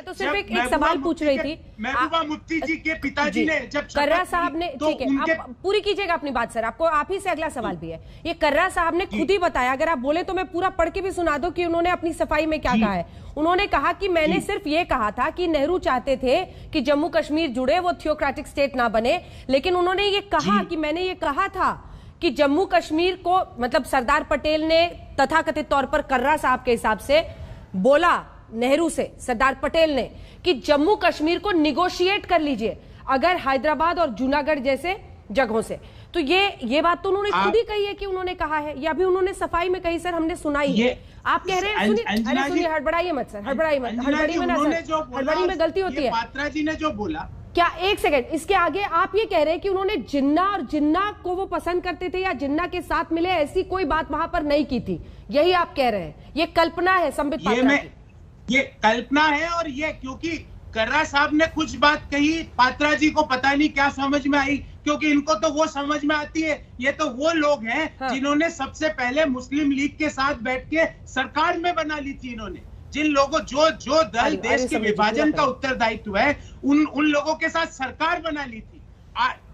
तो सिर्फ एक सवाल पूछ रही थी। महबूबा मुफ्ती जी के पिताजी ने जब कर्रा साहब ने, ठीक है आप पूरी कीजिएगा अपनी बात सर, आपको आप ही से अगला सवाल भी है। ये कर्रा साहब ने खुद ही बताया, अगर आप बोले तो मैं पूरा पढ़ के भी सुना दूं कि उन्होंने अपनी सफाई में क्या कहा है। उन्होंने कहा कि मैंने सिर्फ ये कहा था कि नेहरू चाहते थे कि जम्मू कश्मीर जुड़े, वो थियोक्रेटिक स्टेट ना बने, लेकिन उन्होंने ये कहा कि मैंने ये कहा था कि जम्मू कश्मीर को, मतलब सरदार पटेल ने तथाकथित तौर पर कर्रा साहब के हिसाब से बोला नेहरू से, सरदार पटेल ने, कि जम्मू कश्मीर को निगोशिएट कर लीजिए अगर हैदराबाद और जूनागढ़ जैसे जगहों से। तो ये बात तो उन्होंने खुद ही कही है कि उन्होंने कहा है, या भी उन्होंने सफाई में कही सर, हमने सुनाई है। आप कह रहे हैं, सुनिए हड़बड़ाइए मत सर, हड़बड़ाइए मत, हड़बड़ी में ना सर, हड़बड़ी में गलती होती है। पात्रा जी ने जो बोला, क्या एक सेकंड, इसके आगे आप ये कह रहे हैं कि उन्होंने जिन्ना और जिन्ना को वो पसंद करते थे या जिन्ना के साथ मिले, ऐसी कोई बात वहां पर नहीं की थी, यही आप कह रहे हैं? ये कल्पना है संबित पात्रा की। ये कल्पना है, और ये क्योंकि कर्रा साहब ने कुछ बात कही, पात्रा जी को पता नहीं क्या समझ में आई, क्योंकि इनको तो वो समझ में आती है। ये तो वो लोग हैं जिन्होंने सबसे पहले मुस्लिम लीग के साथ बैठ के सरकार में बना ली थी। इन्होंने जिन लोगों जो दल देश के विभाजन का उत्तरदायित्व है, उन लोगों के साथ सरकार बना ली थी।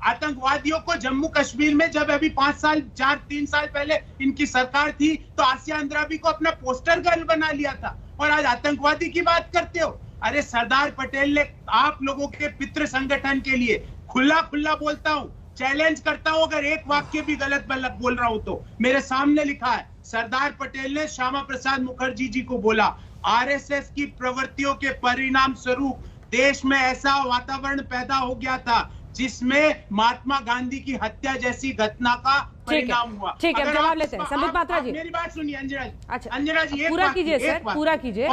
आतंकवादियों को जम्मू कश्मीर में, जब अभी 3 साल पहले इनकी सरकार थी, तो आसिया अंद्राबी को अपना पोस्टर गर्ल बना लिया था, और आज आतंकवादी की बात करते हो। अरे सरदार पटेल ने आप लोगों के पितृ संगठन के लिए खुला बोलता हूं, चैलेंज करता हूं, अगर एक वाक्य भी गलत बोल रहा हूं तो मेरे सामने लिखा है। सरदार पटेल ने श्यामा प्रसाद मुखर्जी जी को बोला, आरएसएस की प्रवृत्तियों के परिणाम स्वरूप देश में ऐसा वातावरण पैदा हो गया था जिसमें महात्मा गांधी की हत्या जैसी घटना का परिणाम हुआ। ठीक है, जवाब लेते हैं संबित पात्रा जी। मेरी बात सुनिए अंजना जी। अच्छा, अंजना जी पूरा कीजिए सर, पूरा कीजिए।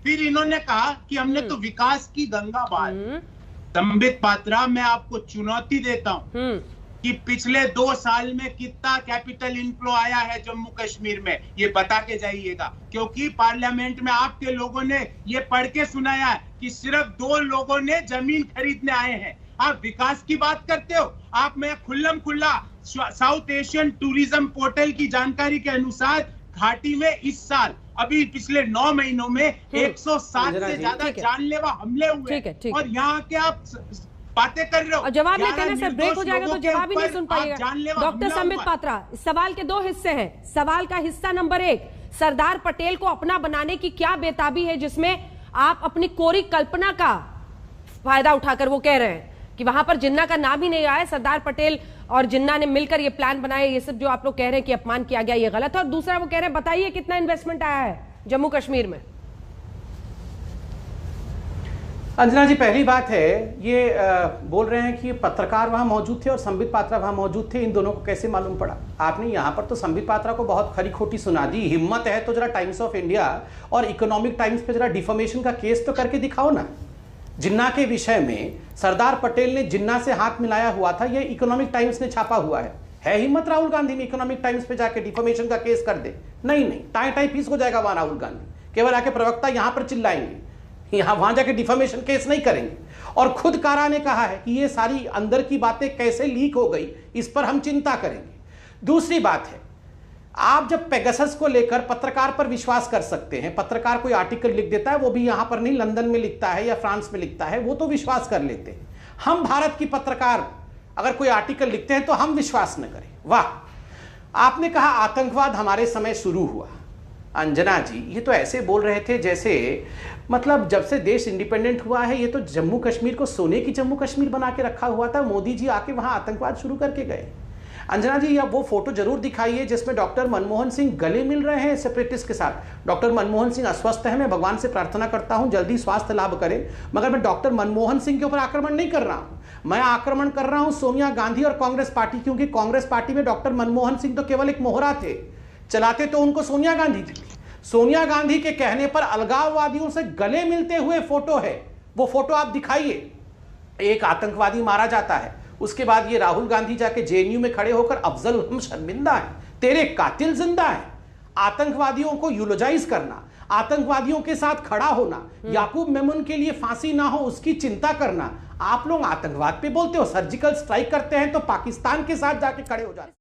फिर इन्होंने कहा कि हमने तो विकास की गंगा बहाई। संबित पात्रा, मैं आपको चुनौती देता हूं कि पिछले 2 साल में कितना कैपिटल इनफ्लो आया है जम्मू कश्मीर में, ये बता के जाइएगा, क्योंकि पार्लियामेंट में आपके लोगों ने ये पढ़ के सुनाया है कि सिर्फ 2 लोगों ने जमीन खरीदने आए हैं। आप विकास की बात करते हो। आप, मैं खुल्ला साउथ एशियन टूरिज्म पोर्टल की जानकारी के अनुसार घाटी में इस साल, अभी पिछले 9 महीनों में 107 से ज्यादा जानलेवा हमले हुए, और यहाँ के आप बातें कर रहे हो। जवाब लेते हैं सर, ब्रेक हो जाएगा तो जवाब ही नहीं सुन पाइएगा। डॉक्टर संबित पात्रा, सवाल के 2 हिस्से हैं। सवाल का हिस्सा नंबर 1, सरदार पटेल को अपना बनाने की क्या बेताबी है जिसमें आप अपनी कोरी कल्पना का फायदा उठाकर वो कह रहे हैं कि वहां पर जिन्ना का नाम ही नहीं आया, सरदार पटेल और जिन्ना ने मिलकर ये प्लान बनाया, ये सब जो आप लोग कह रहे हैं कि अपमान किया गया, ये गलत है। और दूसरा वो कह रहे हैं, बताइए कितना इन्वेस्टमेंट आया है जम्मू कश्मीर में? अंजना जी, पहली बात है, ये बोल रहे हैं कि पत्रकार वहां मौजूद थे और संबित पात्रा वहां मौजूद थे, इन दोनों को कैसे मालूम पड़ा? आपने यहां पर तो संबित पात्रा को बहुत खरी खोटी सुना दी। हिम्मत है तो जरा टाइम्स ऑफ इंडिया और इकोनॉमिक टाइम्स पे जरा डिफॉर्मेशन का केस तो करके दिखाओ ना। जिन्ना के विषय में सरदार पटेल ने जिन्ना से हाथ मिलाया हुआ था, यह इकोनॉमिक टाइम्स ने छापा हुआ है हिम्मत राहुल गांधी में इकोनॉमिक टाइम्स पे जाके डिफॉर्मेशन का केस कर दे? नहीं, टाई फीस हो जाएगा वहां राहुल गांधी, केवल आके प्रवक्ता यहां पर चिल्लाएंगे, वहां जाके डिफॉर्मेशन केस नहीं करेंगे। और खुद कारा ने कहा है कि ये सारी अंदर की बातें कैसे लीक हो गई, इस पर हम चिंता करेंगे। दूसरी बात है, आप जब पेगासस को लेकर पत्रकार पर विश्वास कर सकते हैं, पत्रकार कोई आर्टिकल लिख देता है, वो भी यहां पर नहीं, लंदन में लिखता है या फ्रांस में लिखता है, वो तो विश्वास कर लेते हैं। हम भारत की पत्रकार अगर कोई आर्टिकल लिखते हैं तो हम विश्वास न करें। वाह, आपने कहा आतंकवाद हमारे समय शुरू हुआ। अंजना जी, ये तो ऐसे बोल रहे थे जैसे मतलब जब से देश इंडिपेंडेंट हुआ है, ये तो जम्मू कश्मीर को सोने की जम्मू कश्मीर बना के रखा हुआ था, मोदी जी आके वहां आतंकवाद शुरू करके गए। अंजना जी, अब वो फोटो जरूर दिखाइए जिसमें डॉक्टर मनमोहन सिंह गले मिल रहे हैं सेपरेटिस्ट के साथ। डॉक्टर मनमोहन सिंह अस्वस्थ है, मैं भगवान से प्रार्थना करता हूं जल्दी स्वास्थ्य लाभ करें, मगर मैं डॉक्टर मनमोहन सिंह के ऊपर आक्रमण नहीं कर रहा हूं। मैं आक्रमण कर रहा हूं सोनिया गांधी और कांग्रेस पार्टी, क्योंकि कांग्रेस पार्टी में डॉक्टर मनमोहन सिंह तो केवल एक मोहरा थे, चलाते तो उनको सोनिया गांधी थी। सोनिया गांधी के कहने पर अलगाववादियों से गले मिलते हुए फोटो है, वो फोटो आप दिखाइए। एक आतंकवादी मारा जाता है, उसके बाद ये राहुल गांधी जाके जेएनयू में खड़े होकर अफजल हम शर्मिंदा है, तेरे कातिल जिंदा है। आतंकवादियों को यूलोजाइज करना, आतंकवादियों के साथ खड़ा होना, याकूब मेमन के लिए फांसी ना हो उसकी चिंता करना। आप लोग आतंकवाद पे बोलते हो, सर्जिकल स्ट्राइक करते हैं तो पाकिस्तान के साथ जाके खड़े हो जाते हैं।